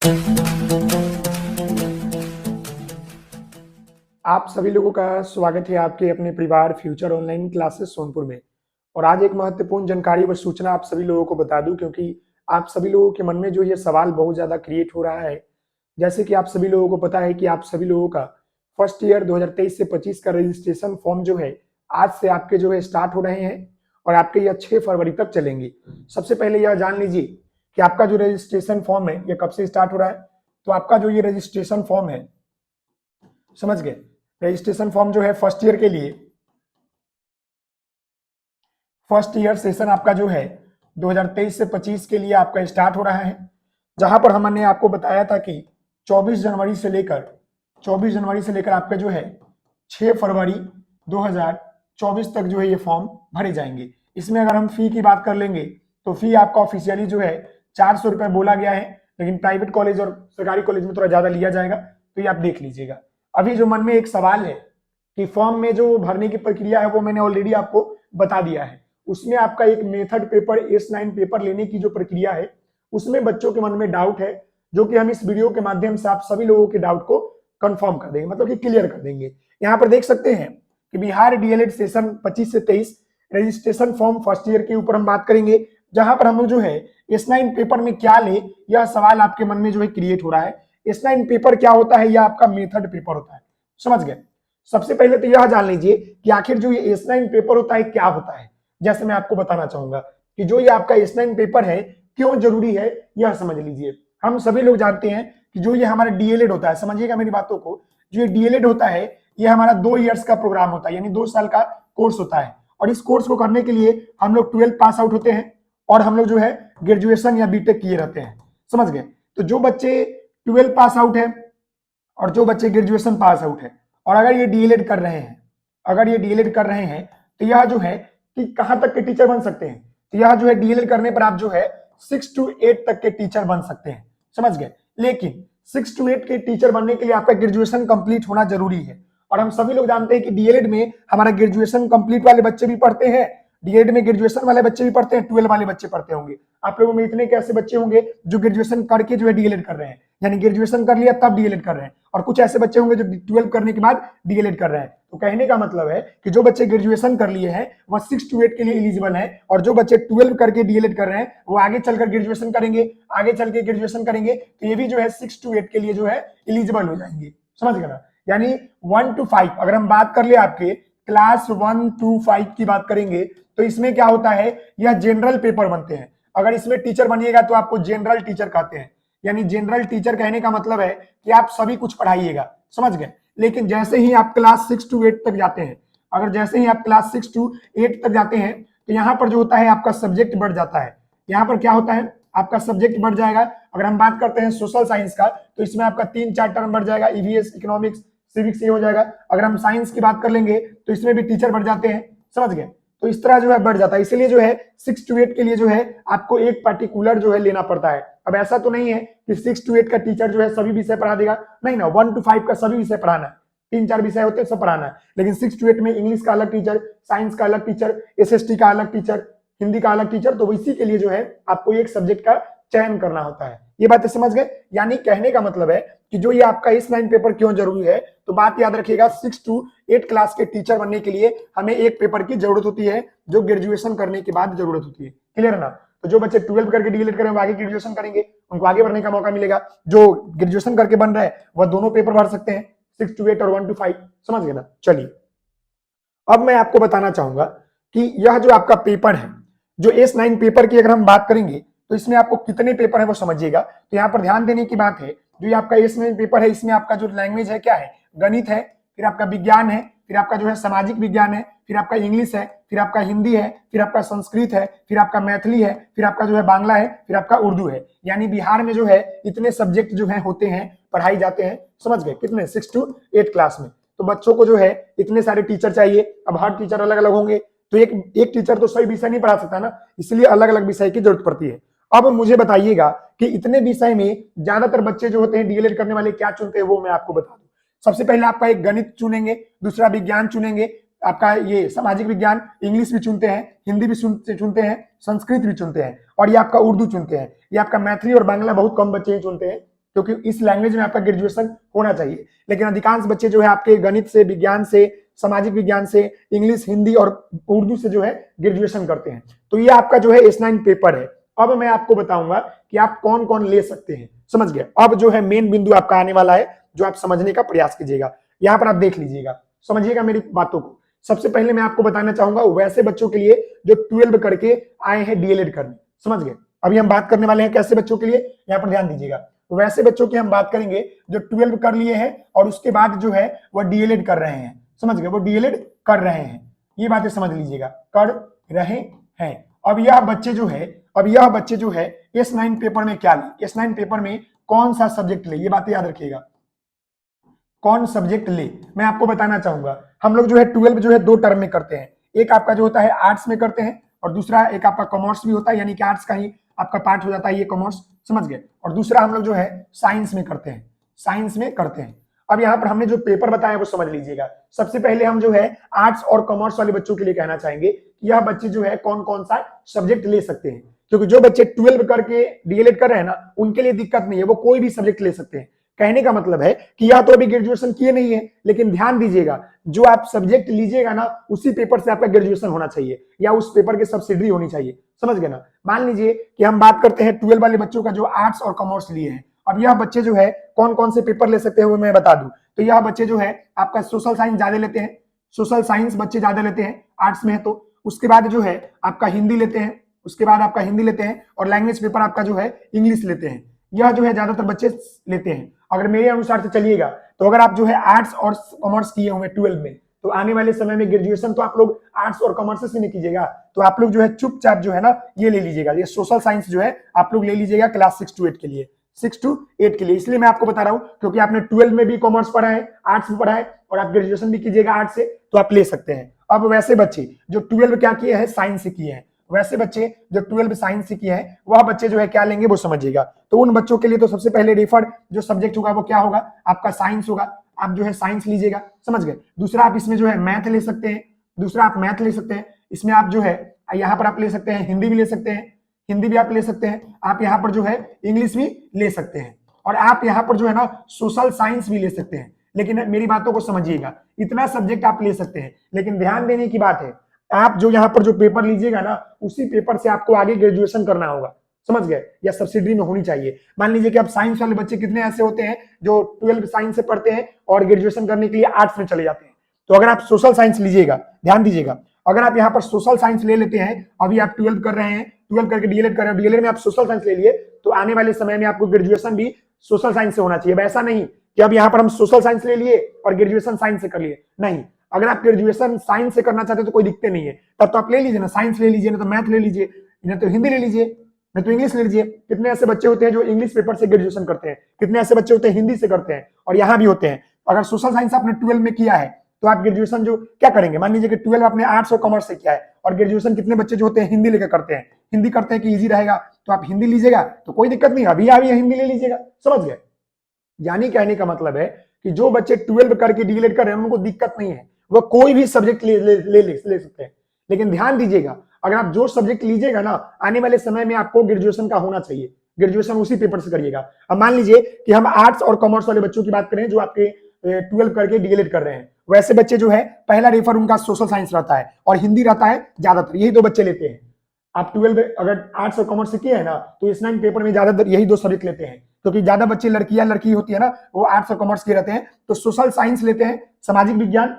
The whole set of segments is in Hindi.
आप सभी लोगों का स्वागत है आपके अपने परिवार फ्यूचर ऑनलाइन क्लासेस सोनपुर में। और आज एक महत्वपूर्ण जानकारी व सूचना आप सभी लोगों को बता दूं, क्योंकि आप सभी लोगों के मन में जो ये सवाल बहुत ज़्यादा क्रिएट हो रहा है। जैसे कि आप सभी लोगों को पता है कि आप सभी लोगों का फर्स्ट ईयर 2023 से 25 का रजिस्ट्रेशन फॉर्म जो है आज से आपके जो है स्टार्ट हो रहे हैं और आपके यह 6 फरवरी तक चलेंगे। सबसे पहले यह जान लीजिए कि आपका जो रजिस्ट्रेशन फॉर्म है यह कब से स्टार्ट हो रहा है। तो आपका जो ये रजिस्ट्रेशन फॉर्म है, समझ गए, रजिस्ट्रेशन फॉर्म जो है फर्स्ट ईयर के लिए, फर्स्ट ईयर सेशन आपका जो है 2023 से 25 के लिए आपका स्टार्ट हो रहा है। जहां पर हमने आपको बताया था कि 24 जनवरी से लेकर आपका जो है 6 फरवरी 2024 तक जो है ये फॉर्म भरे जाएंगे। इसमें अगर हम फी की बात कर लेंगे तो फी आपका ऑफिशियली जो है 400 रुपए बोला गया है, लेकिन प्राइवेट कॉलेज और सरकारी कॉलेज में थोड़ा ज्यादा लिया जाएगा, तो ये आप देख लीजिएगा। अभी जो मन में एक सवाल है कि फॉर्म में जो भरने की प्रक्रिया है वो मैंने ऑलरेडी आपको बता दिया है। उसमें आपका एक मेथड पेपर S9 पेपर लेने की जो प्रक्रिया है उसमें बच्चों के मन में डाउट है, जो कि हम इस वीडियो के माध्यम से आप सभी लोगों के डाउट को कंफर्म कर देंगे, मतलब कि क्लियर कर देंगे। यहाँ पर देख सकते हैं कि बिहार डीएलएड सेशन 25 से 23 रजिस्ट्रेशन फॉर्म फर्स्ट ईयर के ऊपर हम बात करेंगे, जहां पर हम लोग जो है S9 पेपर में क्या ले, यह सवाल आपके मन में जो है क्रिएट हो रहा है। S9 पेपर क्या होता है? यह आपका मेथड पेपर होता है, समझ गए। सबसे पहले तो यह जान लीजिए कि आखिर जो ये S9 पेपर होता है क्या होता है। जैसे मैं आपको बताना चाहूंगा कि जो ये आपका S9 पेपर है क्यों जरूरी है, यह समझ लीजिए। हम सभी लोग जानते हैं कि जो ये हमारा डीएलएड होता है, समझिएगा मेरी बातों को, जो ये डीएलएड होता है ये हमारा 2 इयर्स का प्रोग्राम होता है, यानी 2 साल का कोर्स होता है। और इस कोर्स को करने के लिए हम लोग 12 पास आउट होते हैं और हम लोग जो है ग्रेजुएशन या बीटेक किए रहते हैं, समझ गए। तो जो बच्चे 12 पास आउट है और जो बच्चे ग्रेजुएशन पास आउट है और अगर ये डीएलएड कर रहे हैं, तो यह जो है कि कहां तक के टीचर बन सकते हैं, तो यह जो है डीएलएड करने पर आप जो है 6 to 8 तक के टीचर बन सकते हैं, समझ गए। लेकिन 6 to 8 के टीचर बनने के लिए आपका ग्रेजुएशन कंप्लीट होना जरूरी है। और हम सभी लोग जानते हैं कि डीएलएड में हमारा ग्रेजुएशन कंप्लीट वाले बच्चे भी पढ़ते हैं, डीएलएड में ग्रेजुएशन वाले बच्चे भी पढ़ते हैं, 12 वाले बच्चे पढ़ते होंगे। आप लोगों में इतने कैसे बच्चे होंगे जो ग्रेजुएशन करके जो है डीएलएड कर रहे हैं, यानी ग्रेजुएशन कर लिया तब डीएलएड कर रहे हैं, और कुछ ऐसे बच्चे होंगे जो 12 करने के बाद डीएलएड कर रहे हैं। तो कहने का मतलब है कि जो बच्चे ग्रेजुएशन कर लिए हैं वह 6 to 8 के लिए एलिजिबल है, और जो बच्चे 12 करके डीएलएड कर रहे हैं वो आगे चलकर ग्रेजुएशन करेंगे, तो ये भी जो है 6 to 8 के लिए जो है एलिजिबल हो जाएंगे, समझ गए ना। यानी 1 to 5 अगर हम बात कर ले, आपके क्लास 1 to 5 की बात करेंगे तो इसमें क्या होता है, यह जनरल पेपर बनते हैं। अगर इसमें टीचर बनिएगा तो आपको जनरल टीचर कहते हैं, यानी जनरल टीचर कहने का मतलब है कि आप सभी कुछ पढ़ाइएगा, समझ गए। लेकिन जैसे ही आप क्लास 6 to 8 तक जाते हैं, तो यहाँ पर जो होता है आपका सब्जेक्ट बढ़ जाता है। यहाँ पर क्या होता है, आपका सब्जेक्ट बढ़ जाएगा। अगर हम बात करते हैं सोशल साइंस का तो इसमें आपका 3-4 टर्म बढ़ जाएगा, ईवीएस, इकोनॉमिक्स, सिविक्स, ये हो जाएगा। अगर हम साइंस की बात कर लेंगे तो इसमें भी टीचर बढ़ जाते हैं, समझ गए। तो इस तरह जो है बढ़ जाता है, इसीलिए जो है 6 to 8 के लिए जो है आपको एक पर्टिकुलर जो है लेना पड़ता है। अब ऐसा तो नहीं है कि 6 to 8 का टीचर जो है सभी विषय पढ़ा देगा, नहीं ना, 1 to 5 का सभी विषय पढ़ाना है, 3-4 विषय होते हैं सब पढ़ाना है। लेकिन 6 to 8 में इंग्लिश का अलग टीचर, साइंस का अलग टीचर, एसएसटी का अलग टीचर, हिंदी का अलग टीचर, तो इसी के लिए जो है आपको एक सब्जेक्ट का चयन करना होता है। ये बातें समझ गए। यानी कहने का मतलब है कि जो ये आपका S9 पेपर क्यों जरूरी है, तो बात याद रखिएगा, 6 to 8 क्लास के टीचर बनने के लिए हमें एक पेपर की जरूरत होती है जो ग्रेजुएशन करने के बाद जरूरत होती है, क्लियर है ना। तो जो बच्चे 12 करके डीएलएड करें वो आगे ग्रेजुएशन करेंगे, उनको आगे बढ़ने का मौका मिलेगा। जो ग्रेजुएशन करके बन रहा है वह दोनों पेपर भर सकते हैं, 6 to 8 और 1 to 5, समझ गए ना। चलिए अब मैं आपको बताना चाहूंगा कि यह जो आपका पेपर है, जो S9 पेपर की अगर हम बात करेंगे तो इसमें आपको कितने पेपर है वो समझिएगा। तो यहाँ पर ध्यान देने की बात है, जो ये आपका S9 पेपर है इसमें आपका जो लैंग्वेज है क्या है, गणित है, फिर आपका विज्ञान है, फिर आपका जो है सामाजिक विज्ञान है, फिर आपका इंग्लिश है, फिर आपका हिंदी है, फिर आपका संस्कृत है, फिर आपका मैथिली है, फिर आपका जो है बांग्ला है, फिर आपका उर्दू है। यानी बिहार में जो है इतने सब्जेक्ट जो है होते हैं, पढ़ाई जाते हैं, समझ गए, कितने, 6 to 8 क्लास में। तो बच्चों को जो है इतने सारे टीचर चाहिए। अब हर टीचर अलग अलग होंगे, तो एक टीचर तो सही विषय नहीं पढ़ा सकता ना, इसलिए अलग अलग विषय की जरूरत पड़ती है। अब मुझे बताइएगा कि इतने विषय में ज्यादातर बच्चे जो होते हैं डीएलएड करने वाले क्या चुनते हैं, वो मैं आपको बता दूं। सबसे पहले आपका एक गणित चुनेंगे, दूसरा विज्ञान चुनेंगे, आपका ये सामाजिक विज्ञान, इंग्लिश भी चुनते हैं, हिंदी भी चुनते हैं, संस्कृत भी चुनते हैं, और ये आपका उर्दू चुनते हैं। ये आपका मैथिली और बांग्ला बहुत कम बच्चे ही चुनते हैं, क्योंकि इस लैंग्वेज में आपका ग्रेजुएशन होना चाहिए। लेकिन अधिकांश बच्चे जो है आपके गणित से, विज्ञान से, सामाजिक विज्ञान से, इंग्लिश, हिंदी और उर्दू से जो है ग्रेजुएशन करते हैं। तो ये आपका जो है S9 पेपर है। अब मैं आपको बताऊंगा कि आप कौन कौन ले सकते हैं, समझ गए। अब जो है मेन बिंदु आपका आने वाला है, जो आप समझने का प्रयास कीजिएगा। यहाँ पर आप देख लीजिएगा, समझिएगा मेरी बातों को। सबसे पहले मैं आपको बताना चाहूंगा वैसे बच्चों के लिए जो 12 करके आए हैं डीएलएड करने, समझ गए। अभी हम बात करने वाले हैं कैसे बच्चों के लिए, यहाँ पर ध्यान दीजिएगा। वैसे बच्चों की हम बात करेंगे जो 12 कर लिए हैं और उसके बाद जो है वह डीएलएड कर रहे हैं, समझ गए, वो डीएलएड कर रहे हैं। ये बातें समझ लीजिएगा, कर रहे हैं। अब यह बच्चे जो है S9 पेपर में क्या ले, S9 पेपर में कौन सा सब्जेक्ट ले, ये बातें याद रखिएगा। कौन सब्जेक्ट ले, मैं आपको बताना चाहूंगा। हम लोग जो है 12 जो है 2 टर्म में करते हैं। एक आपका जो होता है आर्ट्स में करते हैं और दूसरा एक आपका कॉमर्स भी होता है, यानी कि आर्ट्स का ही आपका पार्ट हो जाता है ये कॉमर्स, समझ गए। और दूसरा हम लोग जो है साइंस में करते हैं, साइंस में करते हैं। अब यहाँ पर हमने जो पेपर बताया वो समझ लीजिएगा। सबसे पहले हम जो है आर्ट्स और कॉमर्स वाले बच्चों के लिए कहना चाहेंगे कि यह बच्चे जो है कौन कौन सा सब्जेक्ट ले सकते हैं, क्योंकि जो बच्चे 12 करके डीएलएड कर रहे हैं ना, उनके लिए दिक्कत नहीं है, वो कोई भी सब्जेक्ट ले सकते हैं। कहने का मतलब है कि या तो अभी ग्रेजुएशन किए नहीं है, लेकिन ध्यान दीजिएगा जो आप सब्जेक्ट लीजिएगा ना उसी पेपर से आपका ग्रेजुएशन होना चाहिए या उस पेपर की सब्सिडी होनी चाहिए, समझ गए ना। मान लीजिए कि हम बात करते हैं 12 वाले बच्चों का जो आर्ट्स और कॉमर्स लिए हैं। अब यह बच्चे जो है कौन कौन से पेपर ले सकते हैं वो मैं बता दूं। तो यह बच्चे जो है आपका सोशल साइंस ज्यादा लेते हैं, सोशल साइंस बच्चे ज्यादा लेते हैं आर्ट्स में है तो। उसके बाद जो है आपका हिंदी लेते हैं, उसके बाद आपका हिंदी लेते हैं और लैंग्वेज पेपर आपका जो है इंग्लिश लेते हैं। यह जो है ज्यादातर बच्चे लेते हैं। अगर मेरे अनुसार से चलिएगा तो अगर आप जो है आर्ट्स और कॉमर्स किए हुए 12 में, तो आने वाले समय में ग्रेजुएशन तो आप लोग आर्ट्स और कॉमर्स से नहीं कीजिएगा, तो आप लोग जो है चुपचाप जो है ना ये ले लीजिएगा, ये सोशल साइंस जो है आप लोग ले लीजिएगा क्लास 6 to 8 के लिए, 6 to 8 के लिए। इसलिए मैं आपको बता रहा हूं क्योंकि आपने 12 में भी कॉमर्स पढ़ा है, आर्ट्स में पढ़ा है और आप ग्रेजुएशन भी कीजिएगा आर्ट्स से, तो आप ले सकते हैं। अब वैसे बच्चे जो 12 क्या किए हैं, साइंस से किए हैं, वैसे बच्चे जो 12 साइंस से किए हैं वह बच्चे जो है क्या लेंगे वो समझिएगा। तो उन बच्चों के लिए तो सबसे पहले रेफर जो सब्जेक्ट होगा वो क्या होगा, आपका साइंस होगा। आप जो है साइंस लीजिएगा, समझ गए। दूसरा आप इसमें जो है मैथ ले सकते हैं, दूसरा आप मैथ ले सकते हैं। इसमें आप जो है यहाँ पर आप ले सकते हैं हिंदी भी ले सकते हैं, हिंदी भी आप ले सकते हैं। आप यहाँ पर जो है इंग्लिश भी ले सकते हैं और आप यहाँ पर जो है ना सोशल साइंस भी ले सकते हैं। लेकिन मेरी बातों को समझिएगा, इतना सब्जेक्ट आप ले सकते हैं, लेकिन ध्यान देने की बात है आप जो यहाँ पर जो पेपर लीजिएगा ना उसी पेपर से आपको आगे ग्रेजुएशन करना होगा, समझ गए, या सब्सिडी में होनी चाहिए। मान लीजिए कि अब साइंस वाले बच्चे कितने ऐसे होते हैं जो 12 साइंस से पढ़ते हैं और ग्रेजुएशन करने के लिए आर्ट्स में चले जाते हैं। तो अगर आप सोशल साइंस लीजिएगा, ध्यान दीजिएगा, अगर आप यहाँ पर सोशल साइंस ले लेते हैं, अभी आप 12 कर रहे हैं, 12 करके डीएलएड कर रहे हैं, डीएलएड में आप सोशल साइंस ले लिए, तो आने वाले समय में आपको ग्रेजुएशन भी सोशल साइंस से होना चाहिए। ऐसा नहीं कि अब यहाँ पर हम सोशल साइंस ले लिए और ग्रेजुएशन साइंस से कर लिए, नहीं। अगर आप ग्रेजुएशन साइंस से करना चाहते हो तो कोई दिक्कत नहीं है, तब तो आप ले लीजिए ना, साइंस ले लीजिए, ना तो मैथ ले लीजिए, ना तो हिंदी ले लीजिए, ना तो इंग्लिश ले लीजिए। कितने ऐसे बच्चे होते हैं जो इंग्लिश पेपर से ग्रेजुएशन करते हैं, कितने ऐसे बच्चे होते हैं हिंदी से करते हैं, और यहाँ भी होते हैं। अगर सोशल साइंस आपने 12 में किया है तो आप ग्रेजुएशन जो क्या करेंगे, मान लीजिए कि 12 आपने आर्ट्स और कॉमर्स से किया है और ग्रेजुएशन कितने बच्चे जो होते हैं हिंदी लेकर करते हैं, हिंदी करते हैं कि इजी रहेगा, तो आप हिंदी लीजिएगा तो कोई दिक्कत नहीं, अभी हिंदी ले लीजिएगा, समझ गए। यानी कहने का मतलब है कि जो बच्चे 12 करके डीएलएड कर रहे हैं उनको दिक्कत नहीं है, वह कोई भी सब्जेक्ट ले सकते हैं। लेकिन ध्यान दीजिएगा, अगर आप जो सब्जेक्ट लीजिएगा ना आने वाले समय में आपको ग्रेजुएशन का होना चाहिए, ग्रेजुएशन उसी पेपर से करिएगा। अब मान लीजिए कि हम आर्ट्स और कॉमर्स वाले बच्चों की बात करें जो आपके 12 करके डीएलएड कर रहे हैं, वैसे बच्चे जो है पहला रेफर उनका सोशल साइंस रहता है और हिंदी रहता है ज्यादातर, यही दो बच्चे लेते हैं। आप 12 अगर आर्ट्स और कॉमर्स से किए है ना तो S9 पेपर में ज्यादातर यही दो सब्जेक्ट लेते हैं, क्योंकि ज्यादा बच्चे लड़की होती है ना वो आर्ट्स और कॉमर्स के रहते हैं, तो सोशल साइंस लेते हैं, सामाजिक विज्ञान,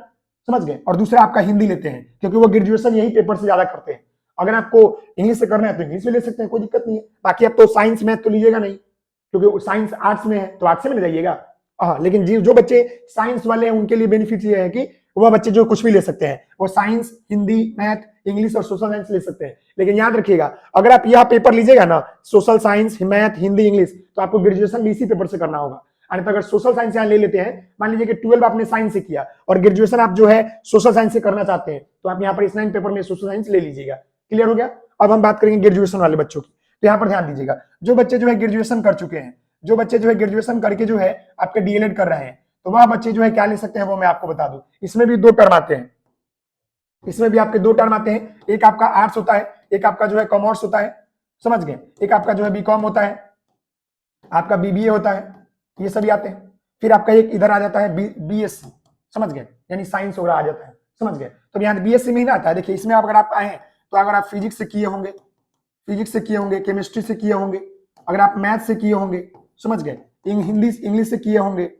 समझ गए, और दूसरा आपका हिंदी लेते हैं, क्योंकि वो ग्रेजुएशन यही पेपर से ज्यादा करते हैं। अगर आपको इंग्लिश से करना है तो इंग्लिश भी ले सकते हैं, कोई दिक्कत नहीं है। बाकी आप तो साइंस मैथ तो लीजिएगा नहीं, क्योंकि साइंस आर्ट्स में है तो आर्ट्स में ले जाइएगा। हाँ, लेकिन जो बच्चे साइंस वाले हैं उनके लिए बेनिफिट ये है कि वह बच्चे जो कुछ भी ले सकते हैं, वो साइंस, हिंदी, मैथ, इंग्लिश और सोशल साइंस ले सकते हैं। लेकिन याद रखिएगा, अगर आप यह पेपर लीजिएगा ना social science, math, Hindi, English, तो आपको ग्रेजुएशन भी इसी पेपर से करना होगा। तो अगर सोशल साइंस यहाँ ले लेते हैं, मान लीजिए कि 12 आपने साइंस से किया और ग्रेजुएशन आप जो है सोशल साइंस से करना चाहते हैं, तो आप यहाँ पर S9 पेपर में सोशल साइंस ले लीजिएगा। क्लियर हो गया। अब हम बात करेंगे ग्रेजुएशन वाले बच्चों की। तो यहाँ पर ध्यान दीजिएगा, जो बच्चे जो है ग्रेजुएशन कर चुके हैं, जो बच्चे जो है ग्रेजुएशन करके जो है आपके डीएलएड कर रहे हैं, तो वह बच्चे जो है क्या ले सकते हैं वो मैं आपको बता दूं। इसमें भी 2 टर्म आते हैं, इसमें भी आपके 2 टर्म आते हैं, एक आपका आर्ट्स होता है, एक आपका जो है कॉमर्स होता है, समझ गए, एक आपका जो है बीकॉम होता है, आपका बीबीए होता है, ये सभी आते हैं। फिर आपका एक इधर आ जाता है बीएससी, समझ गए, यानी साइंस वगैरह आ जाता है, समझ गए। तो यहाँ बीएससी में ही ना आता है। देखिए इसमें अगर आप आए हैं तो अगर आप फिजिक्स से किए होंगे, केमिस्ट्री से किए होंगे, अगर आप मैथ से किए होंगे, समझ गए, इंग्लिश से किए होंगे,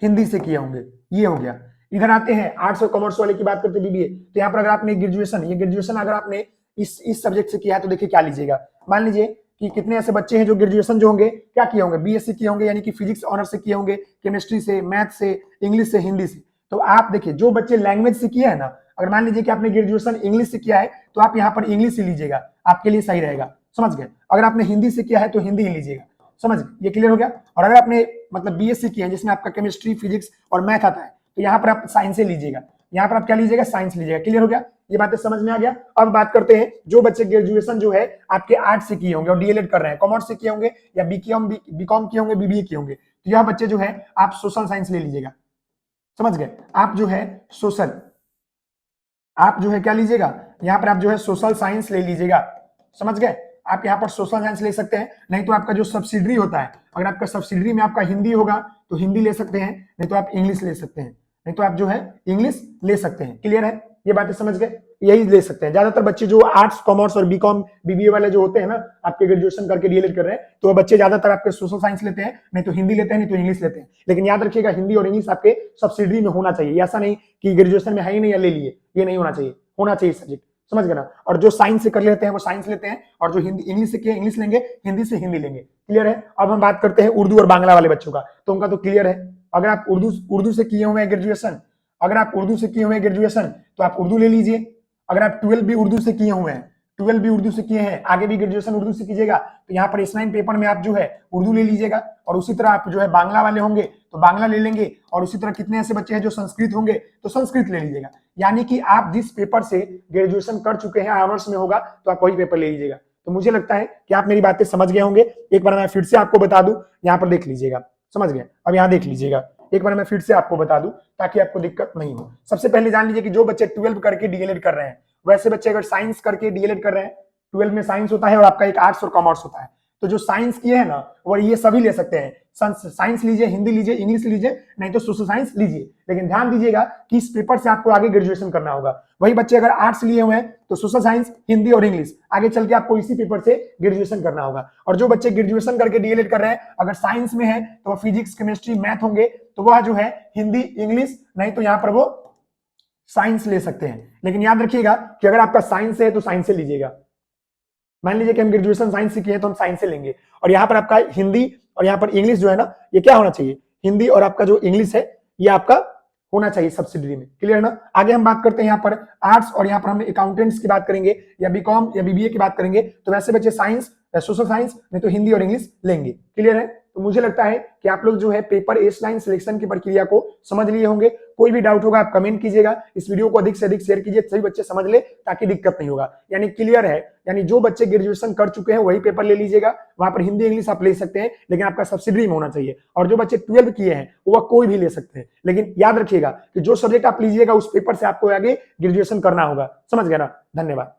हिंदी से किए होंगे, ये हो गया। इधर आते हैं आर्ट्स और कॉमर्स वाले की बात करते हैं बीबीए। तो यहाँ पर अगर आपने ग्रेजुएशन अगर आपने इस सब्जेक्ट से किया है तो देखिए क्या लीजिएगा। मान लीजिए कि कितने ऐसे बच्चे हैं जो ग्रेजुएशन जो होंगे क्या किए होंगे, बीएससी किए होंगे, यानी कि फिजिक्स ऑनर्स से किए होंगे, केमिस्ट्री से, मैथ से, इंग्लिश से, हिंदी से। तो आप देखिए जो बच्चे लैंग्वेज से किया है ना, अगर मान लीजिए कि आपने ग्रेजुएशन इंग्लिश से किया है तो आप यहाँ पर इंग्लिश ही लीजिएगा, आपके लिए सही रहेगा, समझ गए। अगर आपने हिंदी से किया है तो हिंदी ही लीजिएगा, समझ गए, ये क्लियर हो गया। और अगर आपने मतलब बीएससी किया है जिसमें आपका केमिस्ट्री, फिजिक्स और मैथ आता है तो यहाँ पर आप साइंस से लीजिएगा, यहाँ पर आप क्या लीजिएगा, साइंस लीजिएगा। क्लियर हो गया, ये बातें समझ में आ गया। अब बात करते हैं जो बच्चे ग्रेजुएशन जो है आपके आर्ट्स से किए होंगे और डीएलएड कर रहे हैं, कॉमर्स से किए होंगे या बीकॉम किए होंगे, बीबीए किए होंगे, तो यह बच्चे जो है आप सोशल साइंस ले लीजिएगा, समझ गए। आप जो है क्या लीजिएगा, यहाँ पर आप जो है सोशल साइंस ले लीजिएगा, समझ गए। आप यहाँ पर सोशल साइंस ले सकते हैं, नहीं तो आपका जो सब्सिडरी होता है, अगर आपका सब्सिडरी में आपका हिंदी होगा तो हिंदी ले सकते हैं, नहीं तो आप इंग्लिश ले सकते हैं, नहीं तो आप जो है इंग्लिश ले सकते हैं। क्लियर है, ये बातें समझ गए, यही ले सकते हैं। ज्यादातर बच्चे जो आर्ट्स, कॉमर्स और बीकॉम, बीबीए वाले जो होते हैं ना, आपके ग्रेजुएशन करके डीएलएड कर रहे हैं, तो बच्चे ज्यादातर आपके सोशल साइंस लेते हैं, नहीं तो हिंदी लेते हैं, नहीं तो इंग्लिश लेते हैं। लेकिन याद रखिएगा हिंदी और इंग्लिश आपके सब्सिडरी में होना चाहिए, ऐसा नहीं कि ग्रेजुएशन में है ही नहीं या ले लिए, ये नहीं होना चाहिए, होना चाहिए सब्जेक्ट, समझ गए ना। और जो साइंस से कर लेते हैं वो साइंस लेते हैं, और जो हिंदी इंग्लिश से किए इंग्लिश लेंगे, हिंदी से हिंदी लेंगे। क्लियर है। अब हम बात करते हैं उर्दू और बांग्ला वाले बच्चों का, तो उनका तो क्लियर है। अगर आप उर्दू से किए हुए हैं ग्रेजुएशन, तो आप उर्दू ले लीजिए। अगर आप 12 भी उर्दू से किए हुए हैं, आगे भी ग्रेजुएशन उर्दू से कीजिएगा, तो यहाँ पर S9 पेपर में आप जो है उर्दू ले लीजिएगा। और उसी तरह आप जो है बांग्ला वाले होंगे तो बांग्ला ले लेंगे, और उसी तरह कितने ऐसे बच्चे हैं जो संस्कृत होंगे तो संस्कृत ले लीजिएगा। यानी कि आप जिस पेपर से ग्रेजुएशन कर चुके हैं, ऑनर्स में होगा तो आप वही पेपर ले लीजिएगा। तो मुझे लगता है कि आप मेरी बातें समझ गए होंगे। एक बार मैं फिर से आपको बता दूं, यहाँ पर देख लीजिएगा, समझ गए। अब यहाँ देख लीजिएगा, एक बार मैं फिर से आपको बता दूं ताकि आपको दिक्कत नहीं हो। सबसे पहले जान लीजिए कि जो बच्चे 12 करके डीएलएड कर रहे हैं, वैसे बच्चे अगर साइंस करके डीएलएड कर रहे हैं, 12 में साइंस होता है और आपका एक आर्ट्स और कॉमर्स होता है, तो जो साइंस किए हैं ना वो ये सभी ले सकते हैं। साइंस लीजिए, हिंदी लीजिए, इंग्लिश लीजिए, नहीं तो सोशल साइंस लीजिए। लेकिन ध्यान दीजिएगा कि इस पेपर से आपको आगे ग्रेजुएशन करना होगा। वही बच्चे अगर आर्ट्स लिए हुए हैं तो सोशल साइंस, हिंदी और इंग्लिश, आगे चल के आपको इसी पेपर से ग्रेजुएशन करना होगा। और जो बच्चे ग्रेजुएशन करके डीएलएड कर रहे हैं, अगर साइंस में है तो वह फिजिक्स, केमिस्ट्री, मैथ होंगे, तो वह जो है हिंदी, इंग्लिश, नहीं तो यहाँ पर वो साइंस ले सकते हैं। लेकिन याद रखिएगा कि अगर आपका साइंस है तो साइंस से लीजिएगा। मान लीजिए कि हम ग्रेजुएशन साइंस से किए तो हम साइंस से लेंगे, और यहाँ पर आपका हिंदी और यहाँ पर इंग्लिश जो है ना, ये क्या होना चाहिए, हिंदी और आपका जो इंग्लिश है ये आपका होना चाहिए सब्सिडरी में। क्लियर है ना। आगे हम बात करते हैं यहाँ पर आर्ट्स, और यहाँ पर हम अकाउंटेंट्स की बात करेंगे या बीकॉम या बीबीए की बात करेंगे, तो वैसे बच्चे साइंस या सोशल साइंस, नहीं तो हिंदी और इंग्लिश लेंगे। क्लियर है। तो मुझे लगता है कि आप लोग जो है पेपर S9 सिलेक्शन की प्रक्रिया को समझ लिए होंगे। कोई भी डाउट होगा आप कमेंट कीजिएगा, इस वीडियो को अधिक से अधिक शेयर कीजिए, सभी बच्चे समझ ले ताकि दिक्कत नहीं होगा। यानी क्लियर है, यानी जो बच्चे ग्रेजुएशन कर चुके हैं वही पेपर ले लीजिएगा, वहां पर हिंदी इंग्लिश आप ले सकते हैं, लेकिन आपका सब्सिडरी में होना चाहिए। और जो बच्चे 12 किए हैं वह कोई भी ले सकते हैं, लेकिन याद रखिएगा कि जो सब्जेक्ट आप लीजिएगा उस पेपर से आपको आगे ग्रेजुएशन करना होगा। समझ गए ना। धन्यवाद।